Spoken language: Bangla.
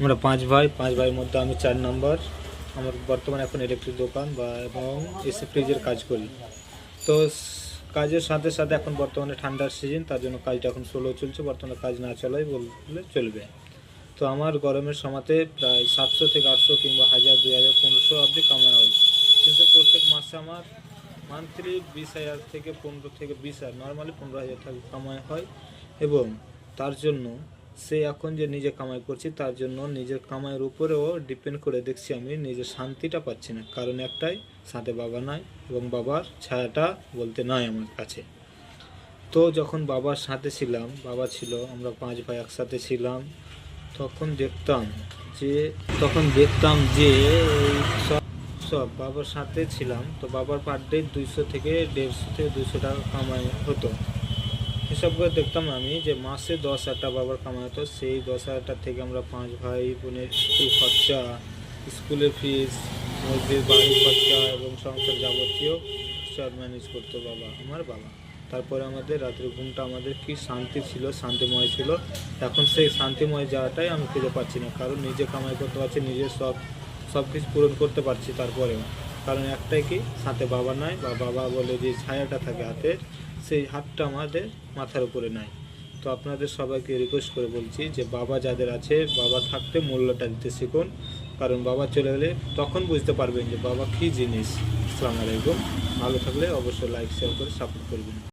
আমরা পাঁচ ভাই, পাঁচ ভাইয়ের মধ্যে আমি 4 নাম্বার। আমার বর্তমানে এখন ইলেকট্রিক দোকান এবং এসি ফ্রিজের কাজ করি। তো কাজের সাথে সাথে এখন বর্তমানে ঠান্ডার সিজন, তার জন্য কাজটা এখন স্লো চলছে। বর্তমানে কাজ না চলাই বললে চলবে। তো আমার গরমের সময়তে প্রায় 700 থেকে 800 কিংবা 1000, 2000, 1500 অবধি কামাই হয়। কিন্তু প্রত্যেক মাসে আমার মান্থলি 20,000 থেকে 15 থেকে 20,000, নর্মালি 15,000 টাকা কামাই হয়। এবং তার জন্য এখন যে নিজে কামাই করছি, তার জন্য নিজের কামাইয়ের উপরেও ডিপেন্ড করে দেখছি আমি নিজের শান্তিটা পাচ্ছি না। কারণ একটাই, সাথে বাবা নাই এবং বাবার ছায়াটা বলতে নাই আমার কাছে। তো যখন বাবার সাথে ছিলাম, বাবা ছিল, আমরা 5 ভাই একসাথে ছিলাম, তখন দেখতাম যে এই সব সব বাবার সাথে ছিলাম। তো বাবার পার ডে 200 থেকে 150 থেকে 200 টাকা কামাই হতো। হিসাব করে দেখতাম আমি যে মাসে 10,000 টাকা বাবার কামাই হতো। সেই 10,000 টাকা থেকে আমরা 5 ভাই বোনের স্কুল খরচা, স্কুলের ফিস, মসজিদ, বাড়ি খরচা এবং সংসার যাবতীয় সব ম্যানেজ করতো আমার বাবা। তারপরে আমাদের রাত্রে ঘুমটা আমাদের কি শান্তি ছিল, শান্তিময় ছিল। এখন সেই শান্তিময় যাওয়াটাই আমি খুঁজে পাচ্ছি না। কারণ নিজে কামাই করতে পারছি, নিজের সব কিছু পূরণ করতে পারছি। তারপরেও কারণ একটাই কি, সাথে বাবা নাই, বা বাবা বলে যে ছায়াটা থাকে হাতের, সেই হাতটা আমাদের মাথার উপরে নাই। তো আপনাদের সবাইকে রিকোয়েস্ট করে বলছি যে বাবা যাদের আছে, বাবা থাকতে মূল্যটা দিতে শিখুন। কারণ বাবা চলে গেলে তখন বুঝতে পারবেন যে বাবা কী জিনিস। আসসালামু আলাইকুম। ভালো থাকলে অবশ্যই লাইক শেয়ার করে সাপোর্ট করবেন।